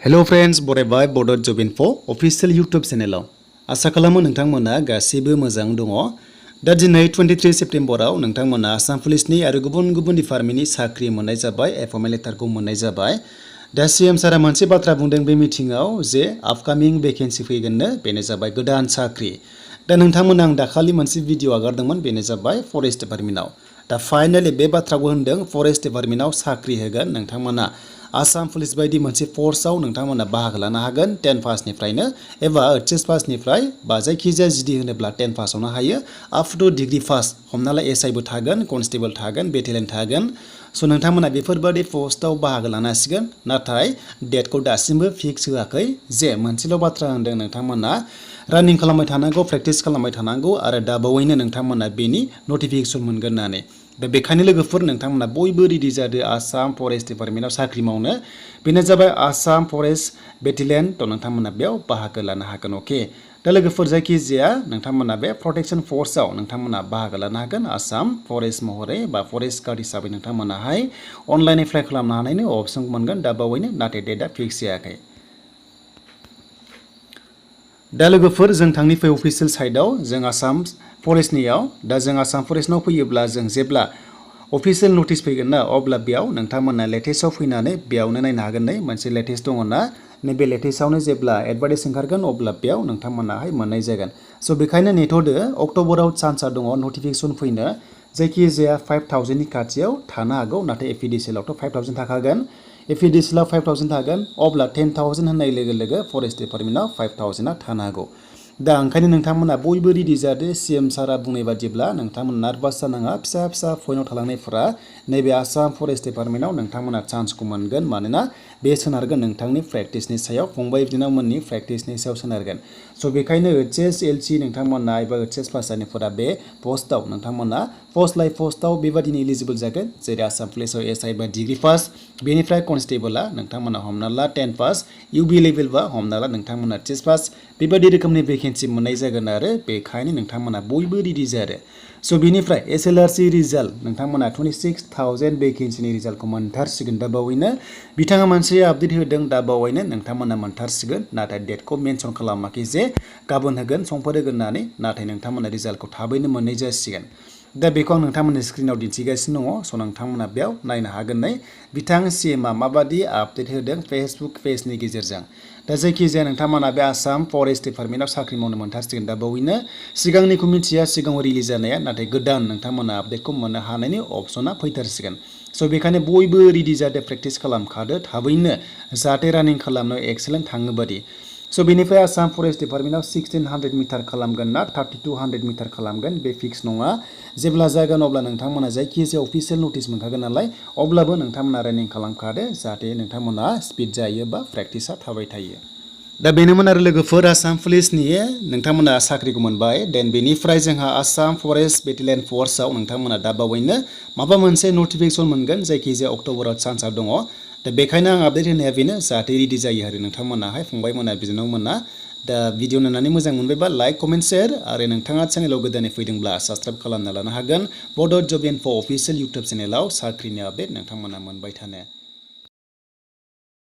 Hello friends बरायबाय बड जब info official YouTube चैनलाव आशा खालामो नोंथांमोना गासैबो मोजां दङ। दा दिनै 23 सेप्तेम्बराव नोंथांमोना आसाम पुलिसनि आरो गुबुन गुबुन डिपार्टमेन्टनि साख्रि मोननाय जाबाय एपइन्टमेन्ट लेटारखौ मोननाय जाबाय। दा सीएम सारा मोनसे बाथ्रा बुंदों बे मिटिंआव जे आपकामिं भेकेन्सि फैगोननो बेनो जाबाय गोदान साख्रि। दा नोंथांमोना आं दाखालि मोनसे भिडिअ आगारदोंमोन बेनो जाबाय फरेस्ट डिपार्टमेन्टआव। दा फाइनाली बे बाथ्राखौ होनदों फरेस्ट डिपार्टमेन्टआव साख्रि होगोन नोंथांमोना आसाम पुलिस बायदि मोनसे फोर्सआव नोंथांमोना बाहागो लानो हागोन 10 पासनिफ्रायनो एबा एचएस पासनिफ्राय बा जायखिजाया जिडि होनोब्ला 10 पासावनो हायो आप टु डिग्री पास हमना ला एसआइबो थागोन कनस्टेबल थागोन बेटेलियन थागोन। स' नोंथांमोना बेफोरबायदि पोस्टआव बाहागो लानो हासिगोन नाथाय डेटखौ दासिमबो फिक्स होआखै जे मोनसेल' बाथ्रा होनदों नोंथांमोना रानिं खालामबाय थानांगौ प्रेक्टिस खालामबाय थानांगौ आरो दाबावैनो नोंथांमोना बेनि नटिफिकेसन मोनगोन होननानै। दा बेखायनो लोगोफोर नोंथांमोना बयबो रेडि जादो आसाम फरेस्ट डिपार्टमेन्टआव साख्रि मावनो बेनो जाबाय आसाम फरेस्ट बेटेलियन थ' नोंथांमोना बेयाव बाहागो लानो हागोन अके। दा लोगोफोर जायखिजाया नोंथांमोना बे प्रटेक्शन फोर्सआव नोंथांमोना बाहागो लानो हागोन आसाम फरेस्ट महरै बा फरेस्ट गार्ड हिसाबै नोंथांमोनाहाय अनलाइन एप्लाइ खालामनो हानायनि अपसन मोनगोन दाबावैनो नाथाय डेटआ फिक्स जायाखै। दा लोगोफोर जों थांनि फै अफिसियेल साइटआव जों आसाम फरेस्टनियाव दा जों आसाम फरेस्टनाव फैयोब्ला जों जेब्ला अफिसियेल नटिस फैगोन ना अब्ला बेयाव नोंथांमोना लेटेस्टआव फैनानै बेयावनो नायनो हागोन नै मोनसे लेटेस्ट दङ ना नैबे लेटेस्टआवनो जेब्ला एडभार्टाइज ओंखारगोन अब्ला बेयाव नोंथांमोनाहाय मोननाय जागोन। स' बेखायनो नेथ'दो अक्ट'बराव चान्सआ दङ नटिफिकेसन फैनो जायखिजाया 5000नि खाथियाव थानो हागौ नाथाय एफिडिसिएलावथ' 5000 थाखागोन एफिडिसिएलाव 5000 थागोन अब्ला 10000 होननाय लोगो लोगो फरेस्ट डिपार्टमेन्टआव 5000आ थानो हागौ। दा ओंखायनो नोंथांमोना बयबो रेडि जादो सीएम सारा बुंनाय बादिब्ला नोंथांमोना नार्भास जानाङा फिसा फिसा पइन्टआव थालांनायफोरा नैबे आसाम फरेस्ट डिपार्टमेन्टआव नोंथांमोना चान्सखौ मोनगोन मानोना बे सोनारगोन नोंथांनि प्रेक्टिसनि सायाव फंबाय बिनानावमोननि प्रेक्टिसनि सायाव सोनारगोन। स' बेखायनो एचएस एलसी नोंथांमोना एबा एचएस पास जानायफोरा बे पस्टआव नोंथांमोना पस्ट लाइ पस्टआव बेबादिनो इलिजिबल जागोन जेरै आसाम पुलिसाव एसआइ बा डिग्री पास बेनिफ्राय कनस्टेबला नोंथांमोना हमना ला 10 पास इउबि लेभेलबा हमना ला नोंथांमोना एचएस पास बेबायदि रोखोमनि भेकेन्सि मोननाय जागोन आरो बेखायनो नोंथांमोना बयबो रेडि जादो। स' बेनिफ्राय एसएलआरसि रिजाल्ट नोंथांमोना 26000 भेकेन्सिनि रिजाल्टखौ मोनथारसिगोन दाबावैनो बिथाङा मोनसे आपडेट होदों दाबावैनो नोंथांमोना मोनथारसिगोन नाथाय डेटखौ मेनसन खालामाखै जे गाबोन होगोन समफोर होगोन होननानै नाथाय नोंथांमोना रिजाल्टखौ थाबैनो मोननाय जासिगोन। दा बेखौ आं नोंथांमोननि स्क्रिनाव दिन्थिगासिनो दङ स' नोंथांमोना बेयाव नायनो हागोन नै बिथां सीएमआ माबादि आपडेट होदों फेसबुक पेजनि गेजेरजों। दा जायखिजाया नोंथांमोना बे आसाम फरेस्ट डिपार्टमेन्टआव साख्रि मावनो मोनथारसिगोन दा बावैनो सिगांनिखौ मिथिया सिगाङाव रिलिज जानाया नाथाय गोदान नोंथांमोना आपडेटखौ मोननो हानायनि अपसना फैथारसिगोन। स' बेखायनो बयबो रेडि जादो प्रेक्टिस खालामखादो थाबैनो जाहाथे रानिं खालामनो एक्सेलेन्ट थाङो बादि। स' बेनिफ्राय आसाम फरेस्ट डिपार्टमेन्टआव 1600 मिटार खालामगोन ना 3200 मिटार खालामगोन बे फिक्स नङा जेब्ला जागोन अब्ला नोंथांमोना जायखिजाया अफिसियेल नटिस मोनखागोन नालाय अब्लाबो नोंथांमोना रानिं खालामखादो जाहाथे नोंथांमोना स्पिड जायो बा प्रेक्टिसा थाबाय थायो। दा बेनोमोन आरो लोगोफोर आसाम पुलिसनि नोंथांमोना साख्रिखौ मोनबाय देन बेनिफ्राय जोंहा आसाम फरेस्ट बेटेलियन फोर्सआव नोंथांमोना दाबावैनो माबा मोनसे नटिफिकेसन मोनगोन जायखिजाया अक्ट'बराव चान्सआ दङ। दा बेखायनो आं आपडेट होनाया बेनो जाहाथे रेडि जायो आरो नोंथांमोनाहाय फंबायमोना बिनानावमोना। दा भिडिअ नायनानै मोजां मोनबायबा लाइक कमेन्ट शेयार आरो नोंथाङा चेनेलाव गोदानै फैदोंब्ला साबस्क्राइब खालामना लानो हागोन बड' जब इनफो अफिसियेल इउटुब चेनेलाव साख्रिनि आपडेट नोंथांमोना मोनबाय थानो।